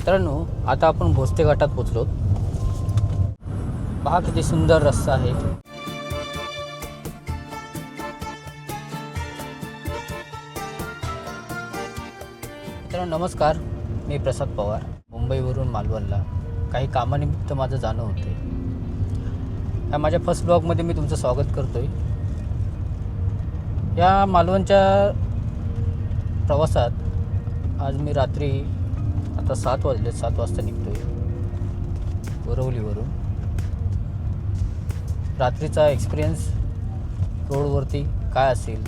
मित्रांनो, आता आपण भोसते घाटात पोचलो. पहा किती सुंदर रस्ता आहे. मित्रांनो नमस्कार, मी प्रसाद पवार. मुंबईवरून मालवणला काही कामानिमित्त माझं जाणं होते. या माझ्या फर्स्ट ब्लॉगमध्ये मी तुमचं स्वागत करतोय. या मालवणच्या प्रवासात आज मी रात्री आता 7 वाजता निघतोय बोरवलीवरून. रात्रीचा एक्सपिरियन्स रोडवरती काय असेल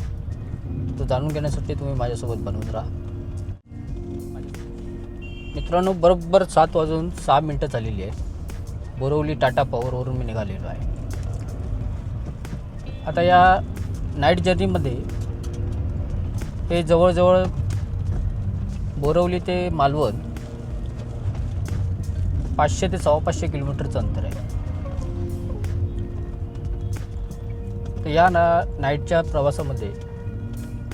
तो जाणून घेण्यासाठी तुम्ही माझ्यासोबत बनवून राहा. मित्रांनो, बरोबर 7:06 झालेली आहे. बोरवली टाटा पॉवरवरून मी निघालेलो आहे. आता या नाईट जर्नीमध्ये हे जवळजवळ बोरवली ते मालवण 500 ते 550 किलोमीटरचं अंतर आहे. तर या नाईटच्या प्रवासामध्ये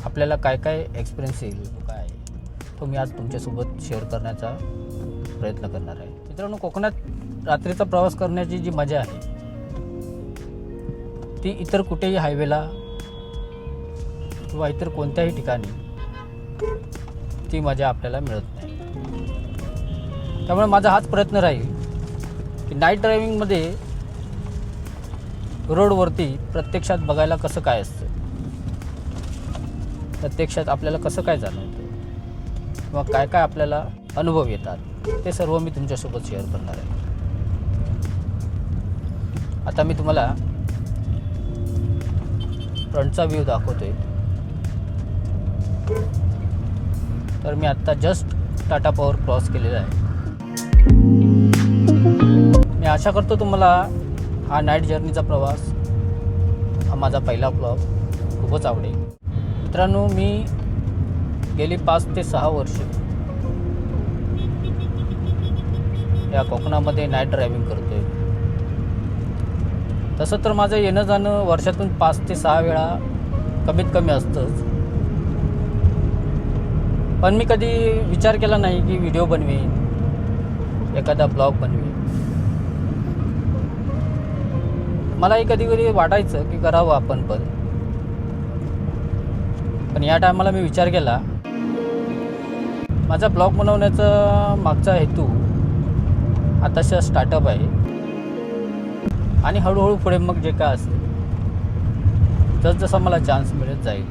आपल्याला काय काय एक्सपिरियन्स येईल काय तो मी आज तुमच्यासोबत शेअर करण्याचा प्रयत्न करणार आहे. मित्रांनो, कोकणात रात्रीचा प्रवास करण्याची जी मजा आहे ती इतर कुठेही हायवेला किंवा इतर कोणत्याही ठिकाणी ती मजा आपल्याला मिळत नाही. त्यामुळे माझा हाच प्रयत्न राहील की नाईट ड्रायव्हिंगमध्ये रोडवरती प्रत्यक्षात बघायला कसं काय असतं, प्रत्यक्षात आपल्याला कसं काय जाणवतं किंवा काय काय आपल्याला अनुभव येतात ते सर्व मी तुमच्यासोबत शेअर करणार आहे. आता मी तुम्हाला फ्रंटचा व्ह्यू दाखवतोय. तर मी आत्ता जस्ट टाटा पॉवर क्रॉस केलेला आहे. मी आशा करतो तुम्हाला हा नाईट जर्नीचा प्रवास हा माझा पहिला ब्लॉग खूपच आवडेल. मित्रांनो, मी गेली 5 ते 6 वर्ष या कोकणामध्ये नाईट ड्रायव्हिंग करतोय. तसं तर माझं येणं जाणं वर्षातून 5 ते 6 वेळा कमीत कमी असतंच. पण मी कधी विचार केला नाही की व्हिडिओ बनवेन, एखादा ब्लॉग बनवेन. मलाही कधी कधी वाटायचं की करावं आपण पण या टायमाला मी विचार केला माझा ब्लॉग बनवण्याचा मागचा हेतू आताशा स्टार्टअप आहे आणि हळूहळू पुढे मग जे काय असेल जसजसा मला चान्स मिळत जाईल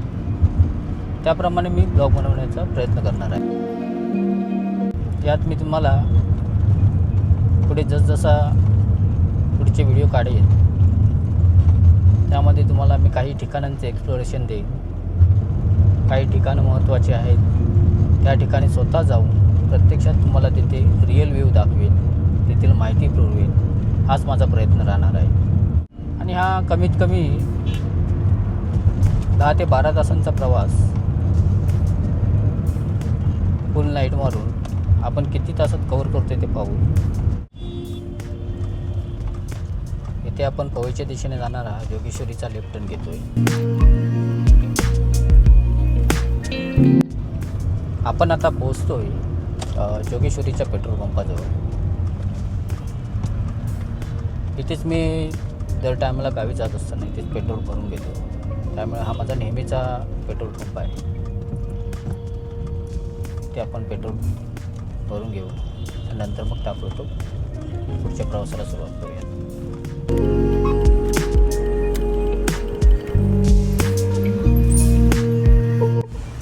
त्याप्रमाणे मी ब्लॉग बनवण्याचा प्रयत्न करणार आहे. यात मी तुम्हाला पुढे जसजसा पुढचे व्हिडिओ काढेन त्यामध्ये तुम्हाला मी काही ठिकाणांचे एक्सप्लोरेशन देईन. काही ठिकाणं महत्त्वाची आहेत त्या ठिकाणी स्वतः जाऊन प्रत्यक्षात तुम्हाला तिथे रिअल व्ह्यू दाखवेन, तेथील माहिती पुरवेन. हाच माझा प्रयत्न राहणार आहे. आणि हा कमीत कमी 10 ते 12 तासांचा प्रवास फुल नाईट मारून आपण किती तासात कव्हर करतोय ते पाहू. इथे आपण पवईच्या दिशेने जाणारा जोगेश्वरीचा लेफ्ट टर्न घेतोय. आपण आता पोहोचतोय जोगेश्वरीच्या पेट्रोल पंपाजवळ. इथेच मी दर टायमाला गावी जात असताना इथेच पेट्रोल भरून घेतो. त्यामुळे हा माझा नेहमीचा पेट्रोल पंप आहे. ते आपण पेट्रोल भरून घेऊ आणि नंतर मग ताबडतोब पुढच्या प्रवासाला सुरुवात करूया.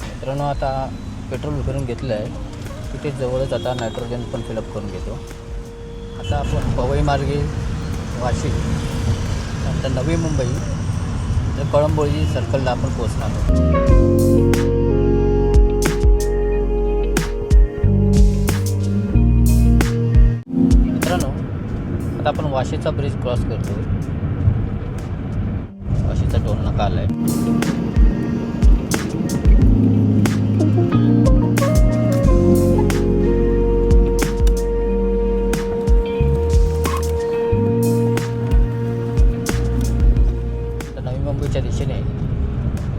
मित्रांनो, आता पेट्रोल भरून घेतलं आहे. तिथे जवळच आता नायट्रोजन पण फिलअप करून घेतो. आता आपण पवई मार्गे वाशी नंतर नवी मुंबई तर कळंबोळी सर्कलला आपण पोहोचणार आहोत. मित्रांनो, आता आपण वाशीचा ब्रिज क्रॉस करतो. वाशीचा टोल नाका आला आहे. दिशेने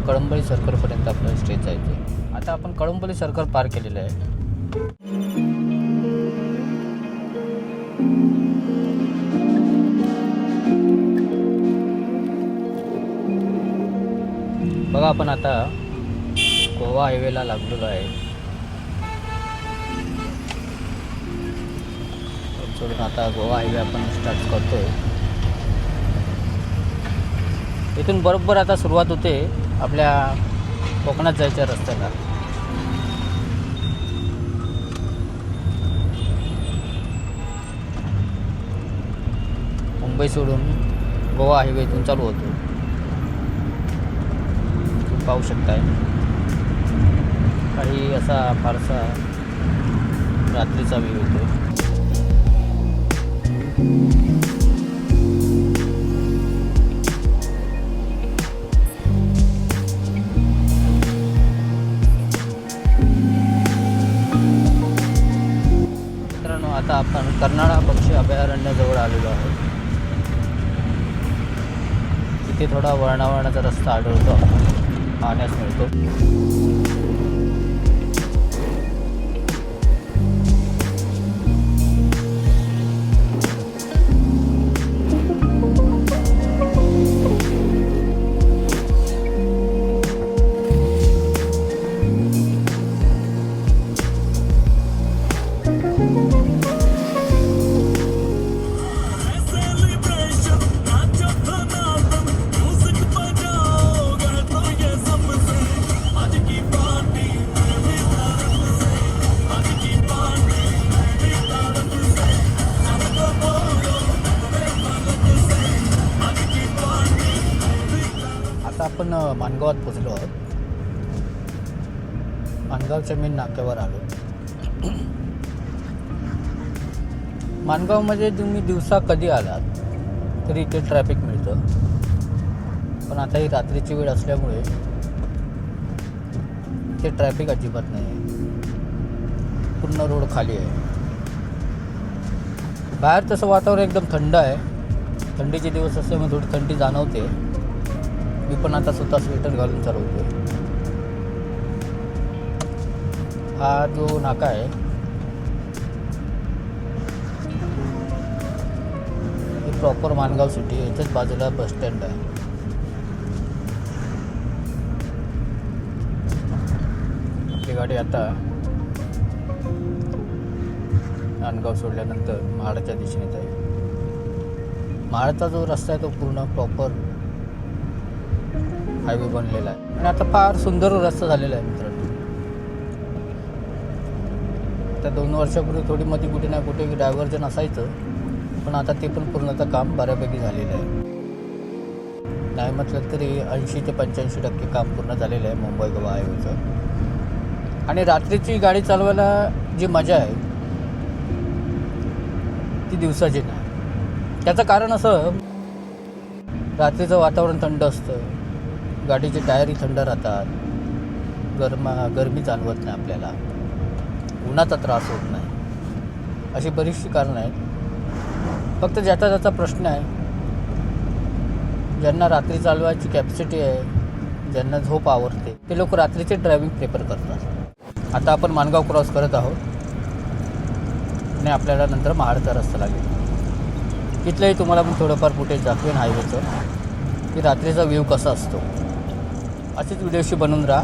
कळंबोली सर्कलपर्यंत आपल्याला स्ट्रेच जायचं आहे. आता आपण कळंबोली सर्कल पार केलेलं आहे. बघा आपण आता गोवा हायवेला लागलेलो आहे. सोडून आता गोवा हायवे आपण स्टार्ट करतोय. इथून बरोबर आता सुरुवात होते आपल्या कोकणात जायच्या रस्त्याला. मुंबई सोडून गोवा हायवे इथून चालू होतो. तुम्ही पाहू शकताय काही असा फारसा रात्रीचा व्ह्यू होतो. मित्रांनो, आता आपण कर्नाळा पक्षी अभयारण्याजवळ आलेलो आहोत. इथे थोडा वळणावळणाचा रस्ता आढळतो, पाहण्यास मिळतो. आपण माणगावात पोचलो आहोत. माणगावच्या मेन नाक्यावर आलो. माणगावमध्ये तुम्ही दिवसा कधी आलात तरी इथे ट्रॅफिक मिळतं, पण आता ही रात्रीची वेळ असल्यामुळे इथे ट्रॅफिक अजिबात नाही आहे. पूर्ण रोड खाली आहे. बाहेर तसं वातावरण एकदम थंड आहे. थंडीचे दिवस असल्यामुळे थोडी थंडी जाणवते. मी पण आता स्वतः स्वेटर घालून चालवतो. हा जो नाका आहे हे प्रॉपर माणगाव सिटी, याच्याच बाजूला बस स्टँड आहे. आपली गाडी आता माणगाव सोडल्यानंतर महाडच्या दिशेने जाईल. महाडचा जो रस्ता आहे तो पूर्ण प्रॉपर हायवे बनलेला आहे आणि आता फार सुंदर रस्ता झालेला आहे. मित्रांनो, आता 2 वर्षापूर्वी थोडी मध्ये कुठे ना कुठे डायव्हर्जन असायचं, पण आता ते पण पूर्णतः काम बऱ्यापैकी झालेलं आहे. नाही म्हटलं तरी 80 ते 85% काम पूर्ण झालेलं आहे मुंबई गोवा हायवेचं. आणि रात्रीची गाडी चालवायला जी मजा आहे ती दिवसाची नाही. त्याचं कारण असं, रात्रीचं वातावरण थंड असतं, गाडीचे टायरही थंड राहतात, गरमी जाणवत नाही आपल्याला, उन्हाचा त्रास होत नाही. अशी बरीचशी कारणं आहेत. फक्त ज्याचा त्याचा प्रश्न आहे. ज्यांना रात्री चालवायची कॅपॅसिटी आहे, ज्यांना झोप आवडते, ते लोक रात्रीचे ड्रायव्हिंग प्रेफर करतात. आता आपण माणगाव क्रॉस करत आहोत आणि आपल्याला नंतर महाडचा रस्ता लागेल. तिथलंही तुम्हाला मी थोडंफार फुटेज दाखवेन हायवेचं, की रात्रीचा व्ह्यू कसा असतो. असेच व्हिडिओशी बनवून राहा.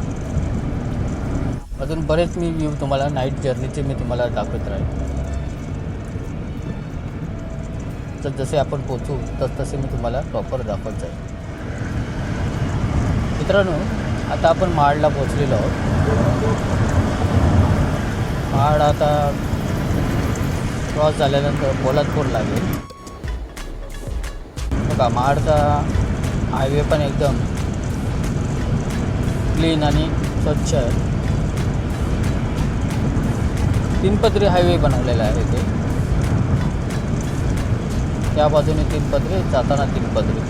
अजून बरेच मी व्ह्यू तुम्हाला नाईट जर्नीचे मी तुम्हाला दाखवत राहील. तर जसे आपण पोचू तसे मी तुम्हाला प्रॉपर दाखवत जाईल. मित्रांनो, आता आपण महाडला पोचलेलो आहोत. महाड आता क्रॉस झाल्यानंतर पोलादपूर लागेल. बघा, महाडचा हायवे पण एकदम क्लीन आणि स्वच्छ आहे. 3 पदरी हायवे बनवलेला आहे ते. त्या बाजूने 3 पदरी, जाताना 3 पदरी.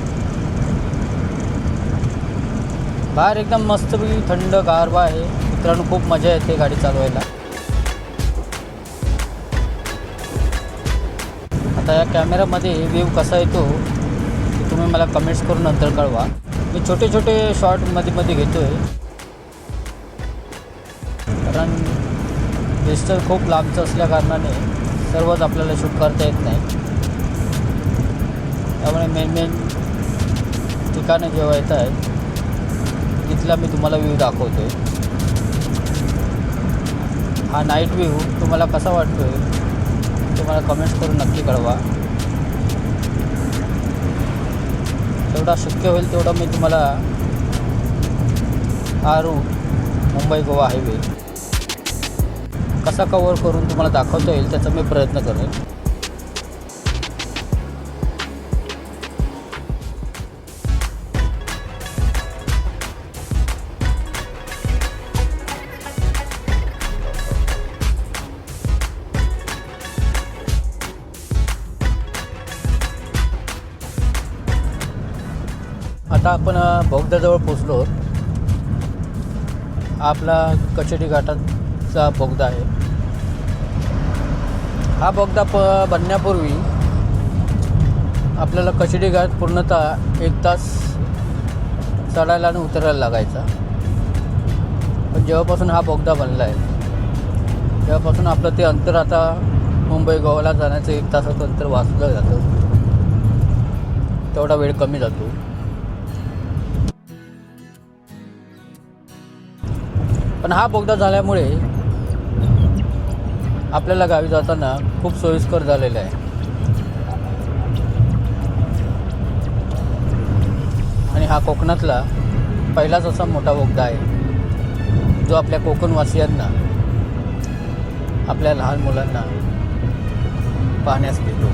बाहेर एकदम मस्तपैकी थंड गारवा आहे. मित्रांनो, खूप मजा येते गाडी चालवायला. आता या कॅमेरामध्ये व्ह्यू कसा येतो ते तुम्ही मला कमेंट्स करून नंतर कळवा. मी छोटे छोटे शॉर्ट मध्ये घेतो आहे, कारण डिस्टन्स खूप लांबचं असल्या कारणाने सर्वच आपल्याला शूट करता येत नाही. त्यामुळे मेन ठिकाणं जेव्हा येत आहेत तिथला मी तुम्हाला व्ह्यू दाखवतो आहे. हा नाईट व्ह्यू तुम्हाला कसा वाटतो आहे तुम्हाला कमेंट्स करून नक्की कळवा. जेवढा शक्य होईल तेवढा मी तुम्हाला हा रूट मुंबई गोवा हायवे कसा कव्हर करून तुम्हाला दाखवता येईल त्याचा मी प्रयत्न करेन. आता आपण बोगद्याजवळ पोचलो. आपला कचेरी घाटाचा बोगदा आहे. हा बोगदा बनण्यापूर्वी आपल्याला कचेरी घाट पूर्णतः 1 तास चढायला आणि उतरायला लागायचा. पण जेव्हापासून हा बोगदा बनला आहे तेव्हापासून आपलं ते अंतर आता मुंबई गोव्याला जाण्याचं 1 तासाचं अंतर वाचलं जातं. तेवढा वेळ कमी जातो. पण हा बोगदा झाल्यामुळे आपल्याला गावी जाताना खूप सोयीस्कर झालेलं आहे. आणि हा कोकणातला पहिलाच असा मोठा बोगदा आहे जो आपल्या कोकणवासियांना आपल्या लहान मुलांना पाहण्यास देतो.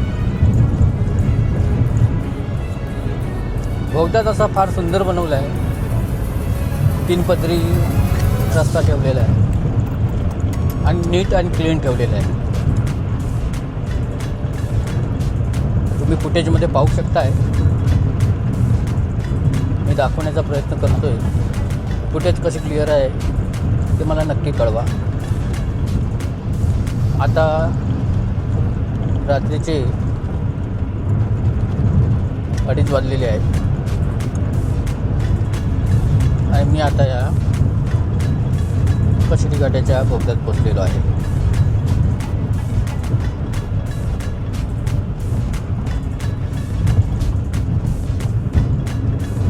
बोगदा तसा फार सुंदर बनवला आहे. 3 पदरी रस्ता ठेवलेला आहे आणि नीट आणि क्लीन ठेवलेला आहे. तुम्ही फुटेजमध्ये पाहू शकताय. मी दाखवण्याचा प्रयत्न करतोय. फुटेज कशी क्लिअर आहे ते मला नक्की कळवा. आता रात्रीचे 2:30 वाजलेले आहेत आणि मी आता या कचेरी घाटाच्या बोगद्यात पोचलेलो आहे.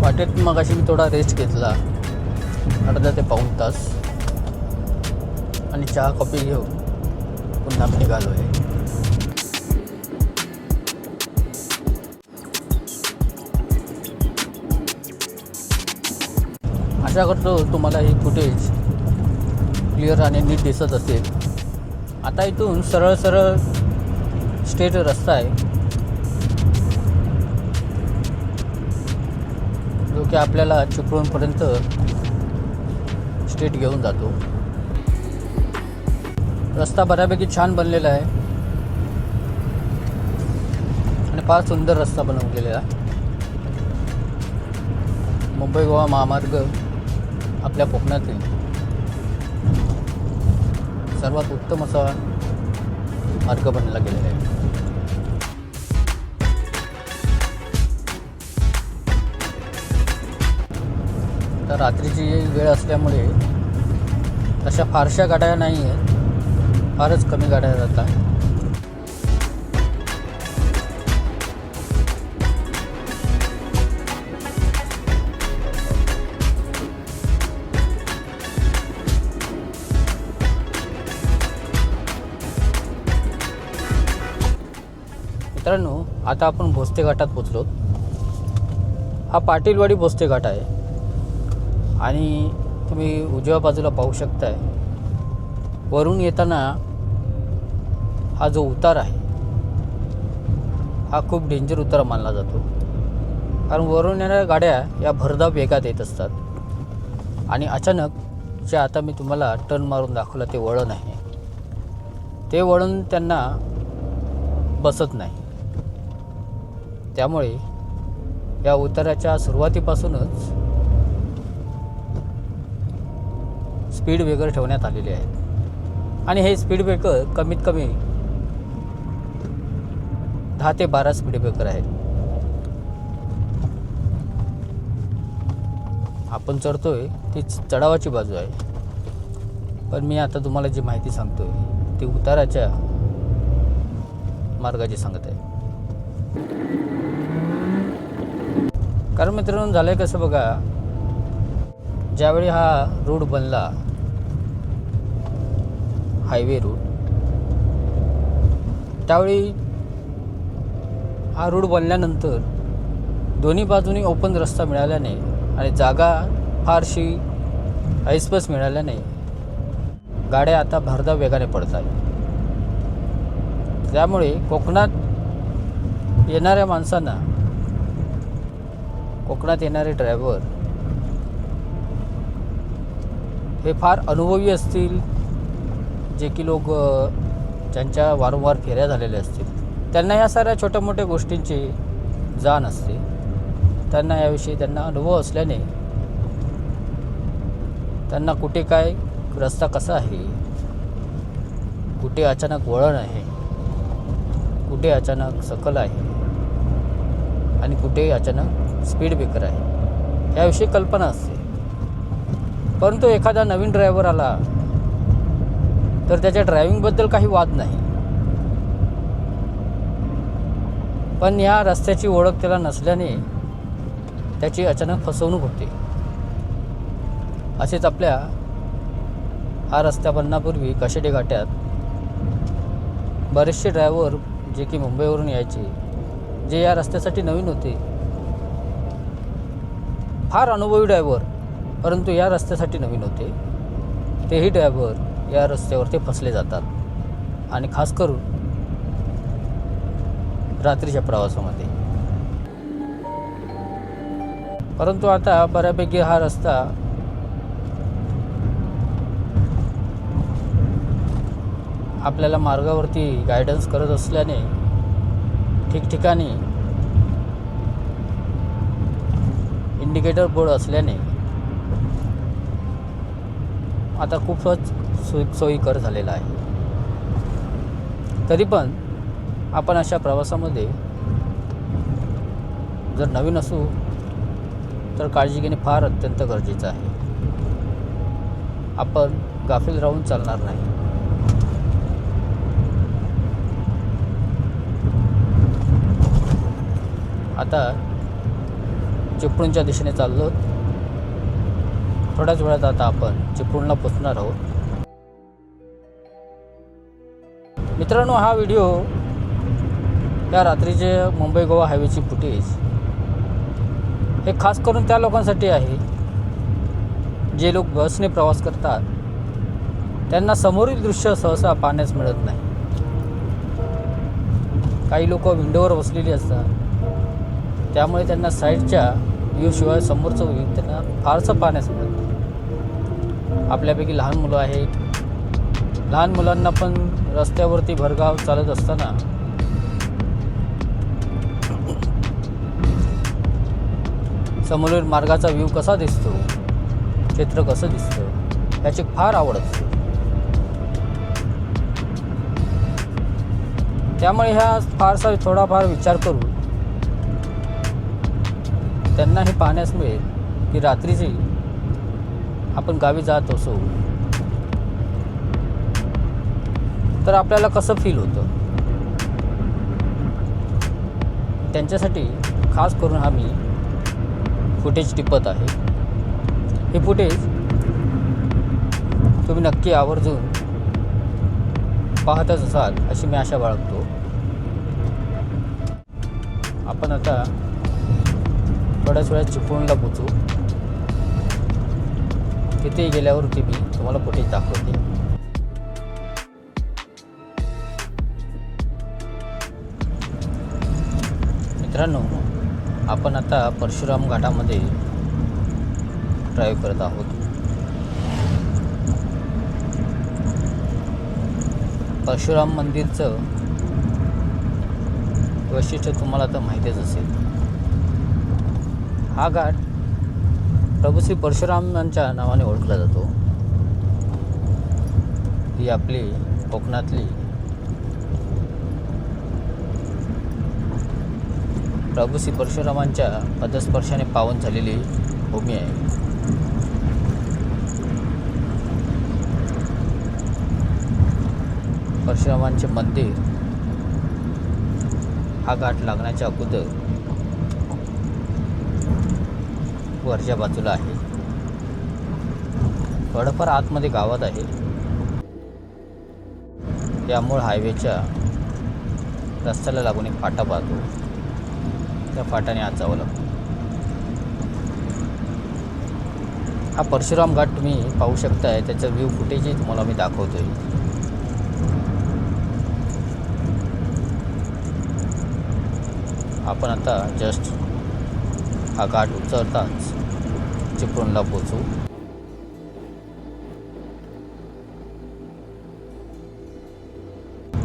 वाटेत मगाशी मी थोडा रेस्ट घेतला अर्धा ते पाऊण तास आणि चहा कॉफी घेऊन पुन्हा मी निघालो आहे. आशा करतो तुम्हाला ही फुटेज क्लिअर आणि नीट दिसत असेल. आता इथून सरळ स्ट्रेट रस्ता आहे जो की आपल्याला चिपळूणपर्यंत स्ट्रेट घेऊन जातो. रस्ता बऱ्यापैकी छान बनलेला आहे आणि फार सुंदर रस्ता बनवलेला आहे. मुंबई गोवा महामार्ग आपल्या कोकणातील सर्वात उत्तम असा मार्ग बनला गेलेला आहे. तर रात्रीची वेळ असल्यामुळे तशा फारशा गाड्या नाही आहेत. फारच कमी गाड्या जातात. मित्रांनो, आता आपण भोसते घाटात पोचलो. हा पाटीलवाडी भोसते घाट आहे आणि तुम्ही उजव्या बाजूला पाहू शकताय. वरून येताना हा जो उतार आहे हा खूप डेंजर उतार मानला जातो. कारण वरून येणाऱ्या गाड्या या भरधाव वेगात येत असतात आणि अचानक जे आता मी तुम्हाला टर्न मारून दाखवलं ते वळण आहे, ते वळण त्यांना बसत नाही. त्यामुळे या उताराच्या सुरुवातीपासूनच स्पीड ब्रेकर ठेवण्यात आलेले आहेत आणि हे स्पीड ब्रेकर कमीत कमी 10 ते 12 स्पीड ब्रेकर आहेत. आपण चढतोय ती चढावाची बाजू आहे, पण मी आता तुम्हाला जी माहिती सांगतोय ती उताराच्या मार्गाची सांगत आहे. कारण मित्रांनो झालं आहे कसं बघा, ज्यावेळी हा रूट बनला, हायवे रूट, त्यावेळी हा रूट बनल्यानंतर दोन्ही बाजूनी ओपन रस्ता मिळाल्याने आणि जागा फारशी ऐसपैस मिळाल्याने गाड्या आता भरधाव वेगाने पडत आहेत. त्यामुळे कोकणात येणाऱ्या माणसांना, कोकणात येणारे ड्रायव्हर हे फार अनुभवी असतील, जे की लोक ज्यांच्या वारंवार फेऱ्या झालेल्या असतील, त्यांना या साऱ्या छोट्या मोठ्या गोष्टींची जाण असते. त्यांना याविषयी त्यांना अनुभव असल्याने त्यांना कुठे काय रस्ता कसा आहे, कुठे अचानक वळण आहे, कुठे अचानक सकल आहे आणि कुठे अचानक स्पीड ब्रेकर आहे, याविषयी कल्पना असते. परंतु एखादा नवीन ड्रायव्हर आला तर त्याच्या ड्रायव्हिंगबद्दल काही वाद नाही, पण या रस्त्याची ओळख त्याला नसल्याने त्याची अचानक फसवणूक होते. असेच आपल्या हा रस्ता बनण्यापूर्वी कशेडी घाटात बरेचसे ड्रायव्हर जे की मुंबईवरून यायचे, जे या रस्त्यासाठी नवीन होते, फार अनुभवी ड्रायव्हर, परंतु या रस्त्यासाठी नवीन होते, तेही ड्रायव्हर या रस्त्यावरती फसले जातात आणि खास करून रात्रीच्या प्रवासामध्ये. परंतु आता बऱ्यापैकी हा रस्ता आपल्याला मार्गावरती गायडन्स करत असल्याने ठिकठिकाणी इंडिकेटर बोर्ड असल्याने आता खूपच सोयीकर झालेला आहे. तरी पण आपण अशा प्रवासामध्ये जर नवीन असू तर काळजी घेणे फार अत्यंत गरजेचं आहे. आपण गाफील राहून चालणार नाही. आता चिपळूणच्या दिशेने चाललो. थोड्याच वेळात आता आपण चिपळूणला पोचणार आहोत. मित्रांनो, हा व्हिडिओ या रात्रीचे मुंबई गोवा हायवेची फुटेज हे खास करून त्या लोकांसाठी आहे जे लोक बसने प्रवास करतात. त्यांना समोरील दृश्य सहसा पाहण्यास मिळत नाही. काही लोक विंडोवर बसलेली असतात, त्यामुळे त्यांना साईडच्या व्ह्यूशिवाय समोरचं व्ह्यू त्यांना फारसं पाहण्यास मिळत नाही. आपल्यापैकी लहान मुलं आहेत. लहान मुलांना पण रस्त्यावरती भरधाव चालत असताना समोरील मार्गाचा व्ह्यू कसा दिसतो, क्षेत्र कसं दिसतं, याची फार आवड असते. त्यामुळे ह्या फारसा थोडाफार विचार करून त्यांना हे पाहण्यास मिळेल की रात्रीची आपण गावी जात असो तर आपल्याला कसं फील होतं. त्यांच्यासाठी खास करून हा मी फुटेज टिपत आहे. हे फुटेज तुम्ही नक्की आवर्जून पाहतच असाल अशी मी आशा बाळगतो. आपण आता थोड्याच वेळात चिपळूणला पोचू. तिथे गेल्यावरती मी तुम्हाला फुटेज दाखवते. मित्रांनो, आपण आता परशुराम घाटामध्ये ड्राईव्ह करत आहोत. परशुराम मंदिरचं वैशिष्ट्य तुम्हाला तर माहितीच असेल. हा घाट प्रभू श्री परशुरामांच्या नावाने ओळखला जातो. ही आपली कोकणातली प्रभू श्री परशुरामांच्या पदस्पर्शाने पावन झालेली भूमी आहे. परशुरामांचे मंदिर हा घाट लागण्याच्या अगोदर वरच्या बाजूला आहे. थोडंफार आतमध्ये गावात आहे. त्यामुळे हायवेच्या रस्त्याला लागून एक फाटा पाहतो. त्या फाट्याने आत जावं लागतं. हा परशुराम घाट तुम्ही पाहू शकताय. त्याचं व्ह्यू फुटेजही तुम्हाला मी दाखवतोय. आपण आता जस्ट हा घाट उतरताच चिपळूणला पोचू.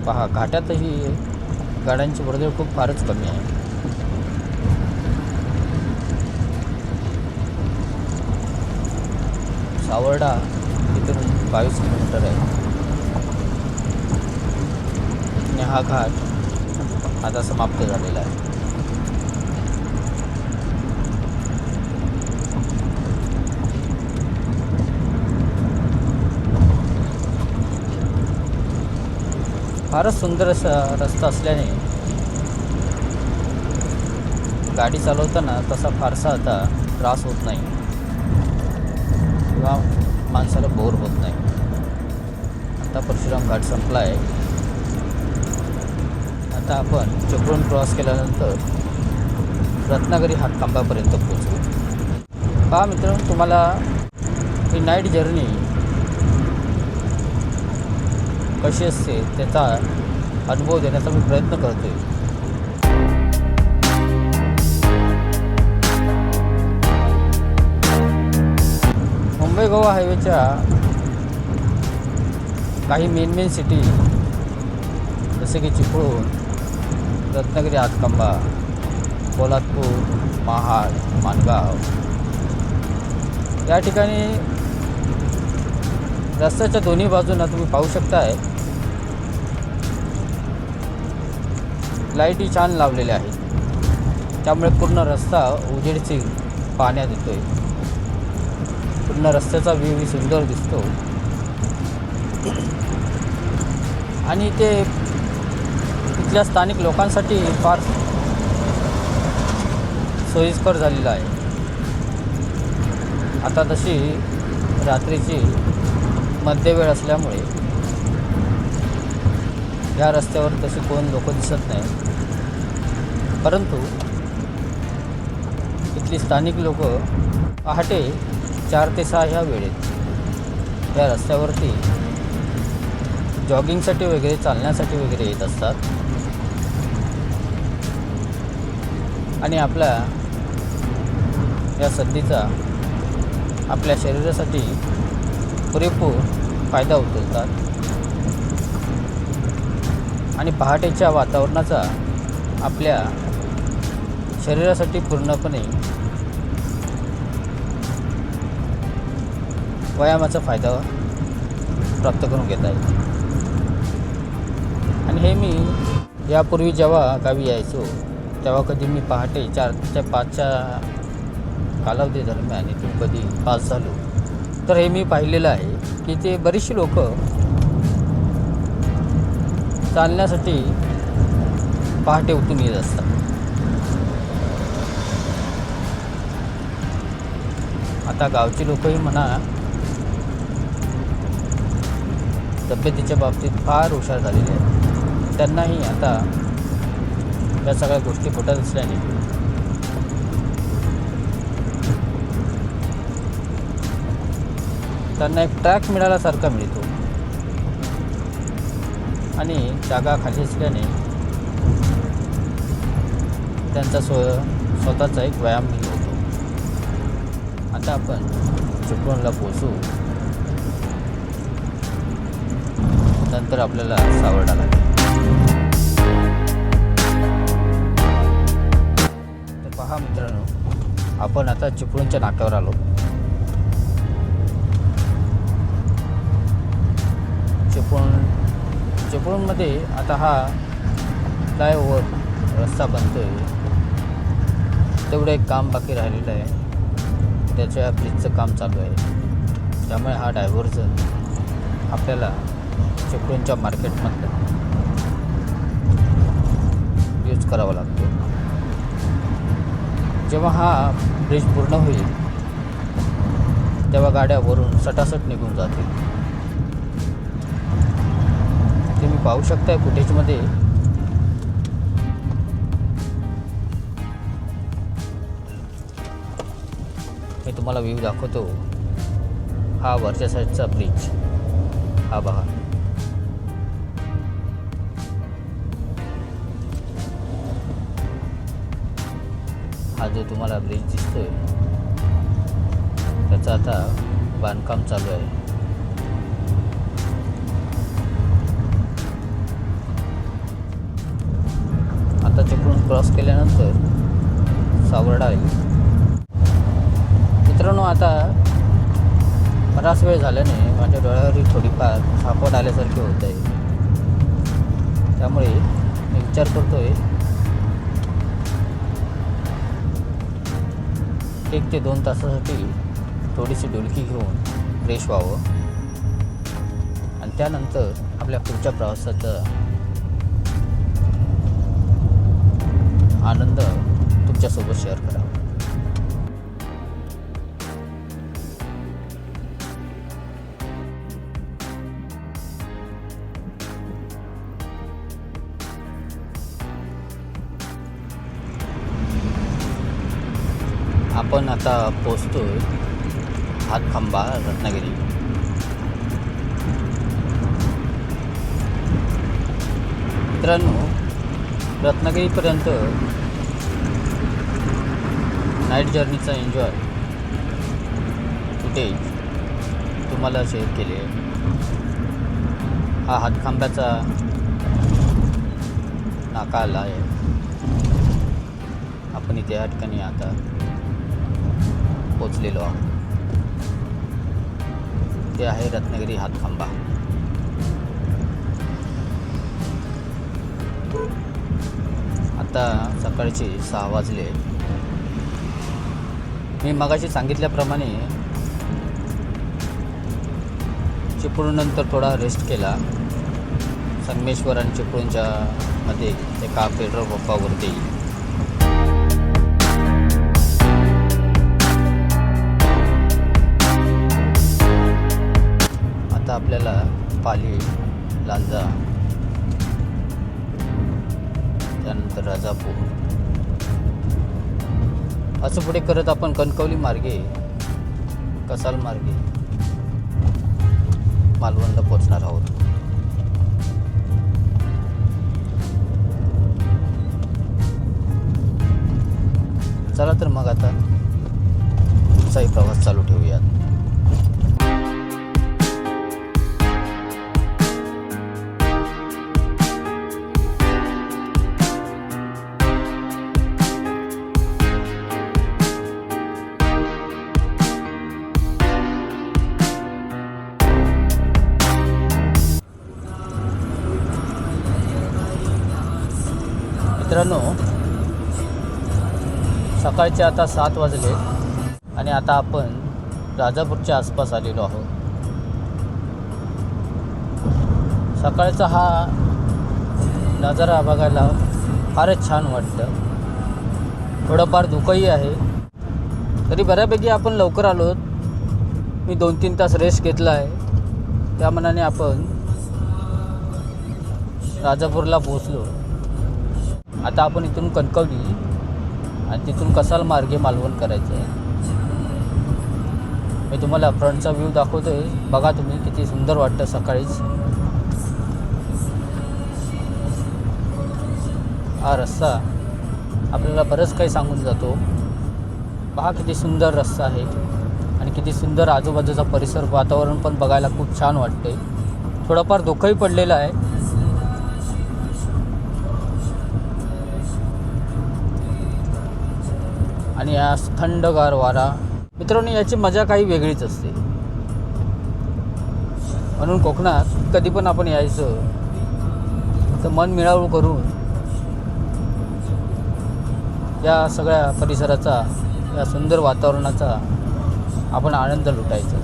पहा, घाटातही गाड्यांची वर्दळ खूप फारच कमी आहे. सावर्डा इथून 22 किलोमीटर आहे आणि हा घाट आता समाप्त झालेला आहे. फारच सुंदर असा रस्ता असल्याने गाडी चालवताना तसा फारसा आता त्रास होत नाही किंवा माणसाला बोर होत नाही. आता परशुराम घाट संपला आहे. आता आपण चिपळूण क्रॉस केल्यानंतर रत्नागिरी हातखंबापर्यंत पोचू. पहा मित्रांनो, तुम्हाला ही नाईट जर्नी कशी असते त्याचा अनुभव देण्याचा मी प्रयत्न करतो आहे. मुंबई गोवा हायवेच्या काही मेन सिटी जसे की चिपळूण, रत्नागिरी हातखंबा, पोलादपूर, महाड, माणगाव या ठिकाणी रस्त्याच्या दोन्ही बाजूंना तुम्ही पाहू शकताय लाईटी छान लावलेल्या आहेत. त्यामुळे पूर्ण रस्ता उजेडची पाहण्यात येतोय. पूर्ण रस्त्याचा व्ह्यू सुंदर दिसतो आणि ते इथल्या स्थानिक लोकांसाठी फार सोयीस्कर झालेलं आहे. आता तशी रात्रीची मध्यवेळ असल्यामुळे या रस्त्यावर तशी कोण लोक दिसत नाही. परंतु इथली स्थानिक लोक पहाटे 4 ते 6 ह्या वेळेत या रस्त्यावरती जॉगिंगसाठी वगैरे, चालण्यासाठी वगैरे येत असतात आणि आपल्या या संधीचा आपल्या शरीरासाठी पुरेपूर फायदा उचलतात आणि पहाटेच्या वातावरणाचा आपल्या शरीरासाठी पूर्णपणे व्यायामाचा फायदा प्राप्त करून घेत आहे. आणि हे मी यापूर्वी जेव्हा गावी यायचो तेव्हा कधी मी पहाटे 4 ते 5च्या कालावधी दरम्यान इथून कधी पास झालो तर हे मी पाहिलेलं आहे की ते बरीचशी लोक चालण्यासाठी पहाटे उठून येत असतात. आता गावची लोकही म्हणा तब्येतीच्या बाबतीत फार हुशार झालेले आहेत. त्यांनाही आता या सगळ्या गोष्टी पटत असल्याने त्यांना एक ट्रॅक मिळाल्यासारखा मिळतो आणि जागा खाली असल्याने त्यांचा स्वतःचा एक व्यायामही होतो. आता आपण चिपळूणला पोचू. नंतर आपल्याला सावर्डा लागेल. तर पहा मित्रांनो, आपण आता चिपळूणच्या नाक्यावर आलो. चिपळूणमध्ये आता हा फ्लायओव्हर रस्ता बनतोय. तेवढं एक काम बाकी राहिलेलं आहे. त्याच्या ब्रिजचं काम चालू आहे. त्यामुळे हा डायव्हर्जन आपल्याला चिपळूणच्या मार्केटमधलं यूज करावा लागतो. जेव्हा हा ब्रिज पूर्ण होईल तेव्हा गाड्या वरून सटासट निघून जातील. तुम्ही पाहू शकताय फुटेजमध्ये मी तुम्हाला व्ह्यू दाखवतो. हा वरच्या साईडचा ब्रिज, हा बघा. हा जो तुम्हाला ब्रिज दिसतोय त्याचं आता बांधकाम चालू आहे. आता तिकडून क्रॉस केल्यानंतर सावर्डा येईल. मित्रांनो, आता बराच वेळ झाल्याने माझ्या डोळ्यावरही थोडीफार झापट आल्यासारखे होत आहे. त्यामुळे मी विचार करतोय 1 ते 2 तासासाठी थोडीशी डुलकी घेऊन फ्रेश व्हावं आणि त्यानंतर आपल्या पुढच्या प्रवासाचा आनंद तुमच्यासोबत शेअर करावा. आपण आता पोचतोय हातखंबा रत्नागिरी. मित्रांनो, रत्नागिरीपर्यंत नाईट जर्नीचा एन्जॉय फुटेज तुम्हाला शेअर केले. हा हातखंब्याचा नाका आला आहे. आपण इथे या ठिकाणी आता पोचलेलो आहोत. ते आहे रत्नागिरी हातखंबा. आता सकाळचे 6 वाजले. मी मगाशी सांगितल्याप्रमाणे चिपळूणनंतर थोडा रेस्ट केला. संगमेश्वर आणि चिपळूणच्या मध्ये एका पेट्रोल पंपावरती आता आपल्याला पाली, लांजा, त्यानंतर राजापूर असं पुढे करत आपण कणकवली मार्गे, कसाल मार्गे मालवणला पोहोचणार आहोत. चला तर मग आता पुढचाही प्रवास चालू ठेवूयात. मित्रांनो, सकाळचे आता 7 वाजले आणि आता आपण राजापूरच्या आसपास आलेलो आहोत. सकाळचा हा नजारा बघायला फारच छान वाटतं. थोडंफार धुकंही आहे, तरी बऱ्यापैकी आपण लवकर आलो. मी 2-3 तास रेस्ट घेतला आहे. त्या मनाने आपण राजापूरला पोहोचलो. आता आपण इथून कणकवली आणि तिथून कसाल मार्गे मालवण करायचं आहे. मी तुम्हाला फ्रंटचा व्ह्यू दाखवतोय. बघा तुम्ही किती सुंदर वाटतं सकाळीच. हा रस्ता आपल्याला बरंच काही सांगून जातो. पहा किती सुंदर रस्ता आहे आणि किती सुंदर आजूबाजूचा परिसर, वातावरण पण बघायला खूप छान वाटते. थोडंफार धुकंही पडलेलं आहे. आणि या थंडगार वारा. मित्रांनो, याची मजा काही वेगळीच असते. म्हणून कोकणात कधी पण आपण यायचं तर मन मिळावू करून या सगळ्या परिसराचा, या सुंदर वातावरणाचा आपण आनंद लुटायचा.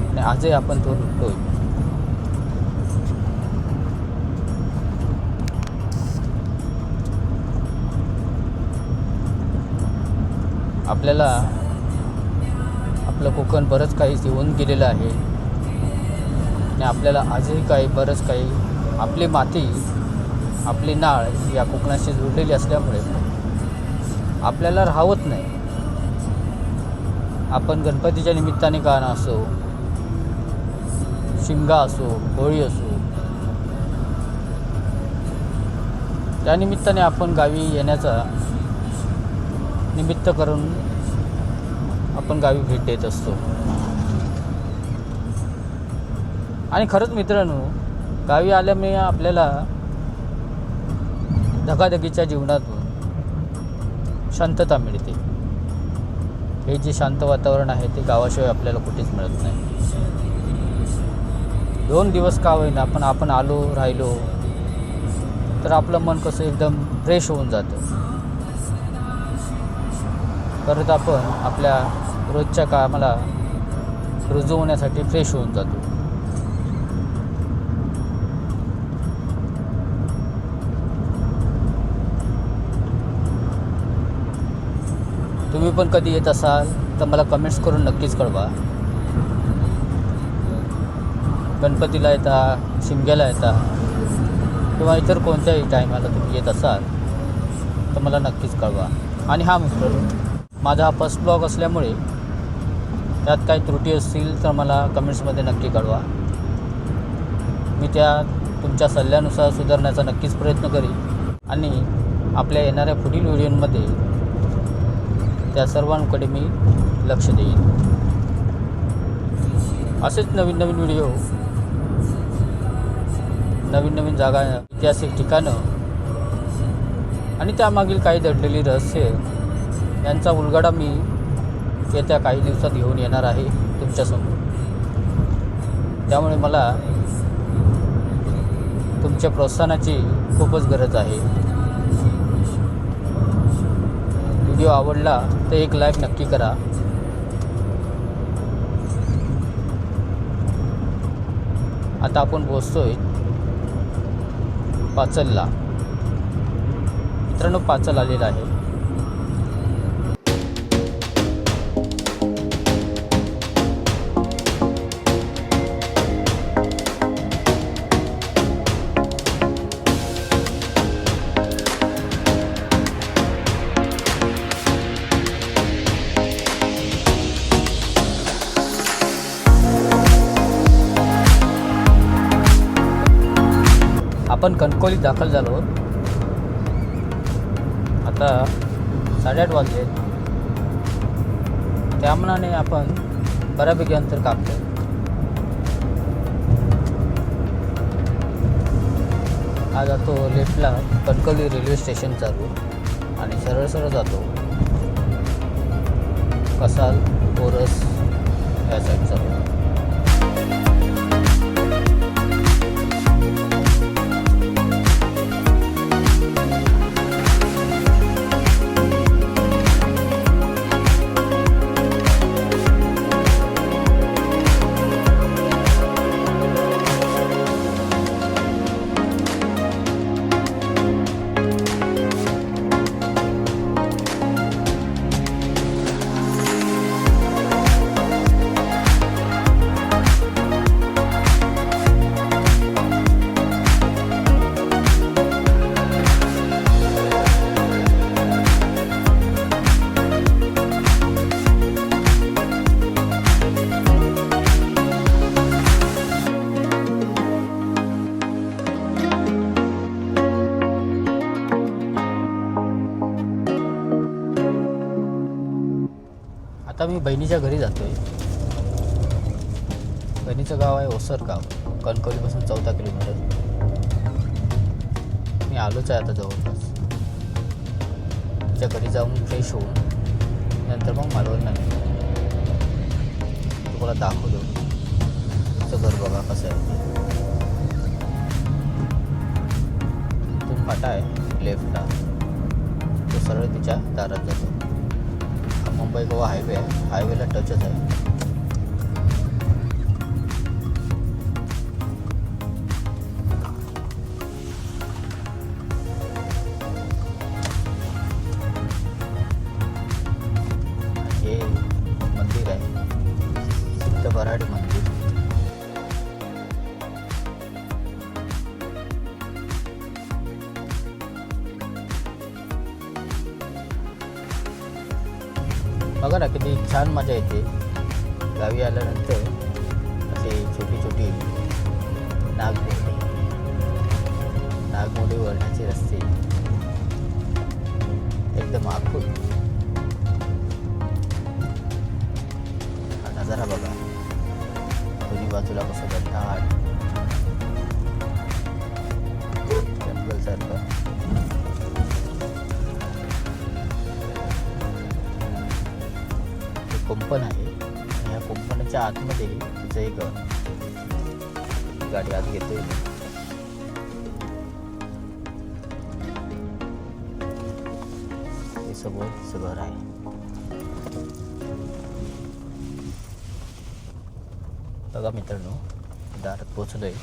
आणि आजही आपण तो लुटतोय. आपल्याला आपलं कोकण बरंच काही येऊन गेलेलं आहे आणि आपल्याला आजही काही बरंच काही आपली माती आपली नाळ या कोकणाशी जोडलेली असल्यामुळे आपल्याला राहवत नाही. आपण गणपतीच्या निमित्ताने गाणं असो, शिमगा असो, होळी असो, त्या निमित्ताने आपण गावी येण्याचा निमित्त करून आपण गावी भेट देत असतो. आणि खरंच मित्रांनो, गावी आल्यामुळे आपल्याला धकाधकीच्या जीवनातून शांतता मिळते. हे जे शांत वातावरण आहे ते गावाशिवाय आपल्याला कुठेच मिळत नाही. 2 दिवस का होईना पण आपण आलो राहिलो तर आपलं मन कसं एकदम फ्रेश होऊन जातं. परत आपण आपल्या रोजच्या कामाला रुजू होण्यासाठी फ्रेश होऊन जातो. तुम्ही पण कधी येत असाल तर मला कमेंट्स करून नक्कीच कळवा. गणपतीला येता, शिमग्याला येता किंवा इतर कोणत्याही टायमाला तुम्ही येत असाल तर मला नक्कीच कळवा. आणि हा मित्रांनो, माझा हा फर्स्ट ब्लॉग असल्यामुळे त्यात काही त्रुटी असतील तर मला कमेंट्समध्ये नक्की कळवा. मी त्या तुमच्या सल्ल्यानुसार सुधारण्याचा नक्कीच प्रयत्न करीन आणि आपल्या येणाऱ्या पुढील व्हिडिओमध्ये त्या सर्वांकडे मी लक्ष देईन. असेच नवीन नवीन व्हिडिओ, नवीन नवीन जागा, ऐतिहासिक ठिकाणं आणि त्यामागील काही दडलेली रहस्य यांचा उलगडा मी येत्या काही दिवसात घेऊन येणार आहे तुमच्यासमोर. त्यामुळे मला तुमच्या प्रोत्साहनाची खूपच गरज आहे. व्हिडिओ आवडला तर एक लाईक नक्की करा. आता आपण पोहोचतोय पाचलला. मित्रांनो, पाचल आलेला आहे. आपण कणकवलीत दाखल झालो. आता 8:30 वाजले. त्यामानाने आपण बऱ्यापैकी अंतर कापतो. आज जातो लेफ्टला कणकवली रेल्वे स्टेशन चालू आणि सरळ सरळ जातो कसाल, ओरस या साईड चालू. आता मी बहिणीच्या घरी जातो आहे. बहिणीचं गाव आहे ओसरगाव, कणकवलीपासून 14 किलोमीटर. मी आलोच आहे आता जवळपास. तिच्या घरी जाऊन फ्रेश होऊन नंतर मग मालवणला निघतो. तुम्हाला दाखवतो तिचं घर बघा कसं आहे. इथून फाटा आहे लेफ्टला, तो सरळ तिच्या दारात जातो. मुंबई गोवा हायवे आहे, हायवेला टचच आहे. बघा ना किती छान मजा येते गावी आल्यानंतर. असे छोटी छोटी नागमोडी वळण्याचे रस्ते एकदम आखून. हा नजारा बघा, दोन्ही बाजूला कसं घनदाट जंगल सारखं. हे कुंपण आहे आणि या कुंपणाच्या आतमध्ये तिचं एक गाडी आत घेते. हे समोर घर आहे. बघा मित्रांनो, दारात पोचलोय.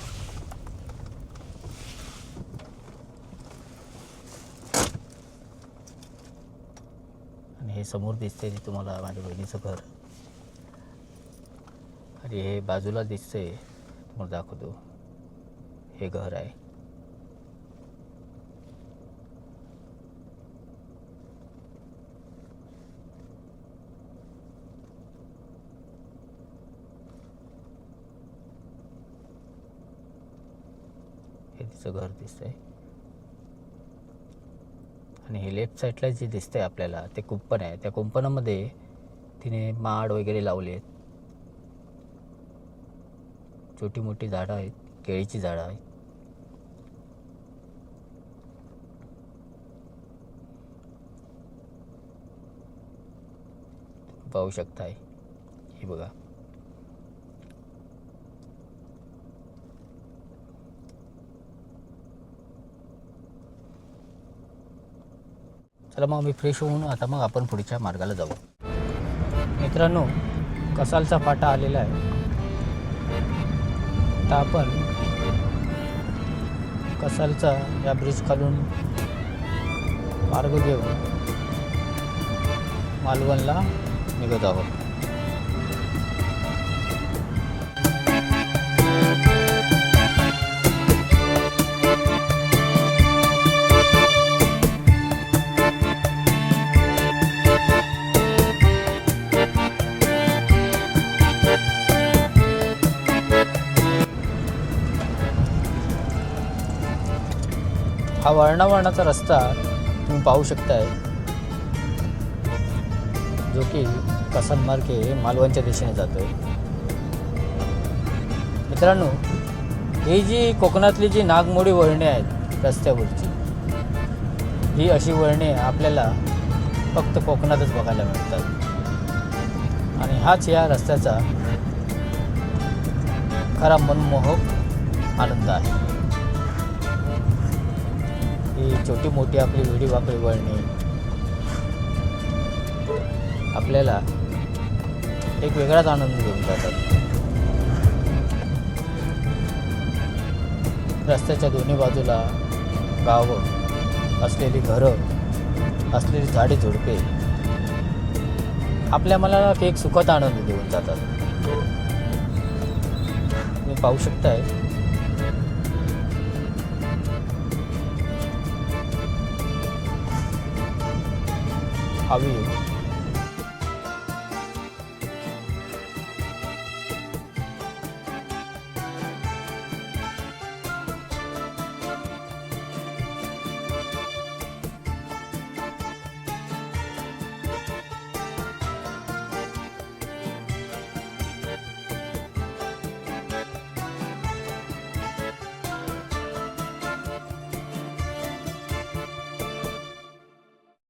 आणि हे समोर दिसतंय तुम्हाला माझ्या बहिणीचं घर. आणि हे बाजूला दिसतंय, तुम्हाला दाखवतो, हे घर आहे. हे तिचं घर दिसतंय. आणि हे लेफ्ट साईडला जे दिसतंय आपल्याला ते कुंपण आहे. त्या कुंपणामध्ये तिने माड वगैरे लावले आहेत. छोटी मोठी झाडं आहेत, केळीची झाडं आहेत. पाहू शकताय, हे बघा. चला मग मी फ्रेश होऊन आता मग आपण पुढच्या मार्गाला जाऊ. मित्रांनो, कसालचा फाटा आलेला आहे. आता आपण कसालचा या ब्रिज खालून मार्ग घेऊन मालवणला निघत आहोत. हा वळणावळणाचा रस्ता तुम्ही पाहू शकताय, जो की कसाल मार्गे मालवणच्या दिशेने जातोय. मित्रांनो, ही जी कोकणातली जी नागमोडी वळणे आहेत रस्त्यावरची, ही अशी वळणे आपल्याला फक्त कोकणातच बघायला मिळतात. आणि हाच या रस्त्याचा खरा मनमोहक आनंद आहे. ही छोटी मोठी आपली वेडी वाकडी वळणे आपल्याला एक वेगळाच आनंद घेऊन जातात. रस्त्याच्या दोन्ही बाजूला गावं असलेली घरं, असलेली झाडे झुडपे आपल्या मनाला एक सुखद आनंद देऊन जातात. तुम्ही पाहू शकताय, हा व्ह्यू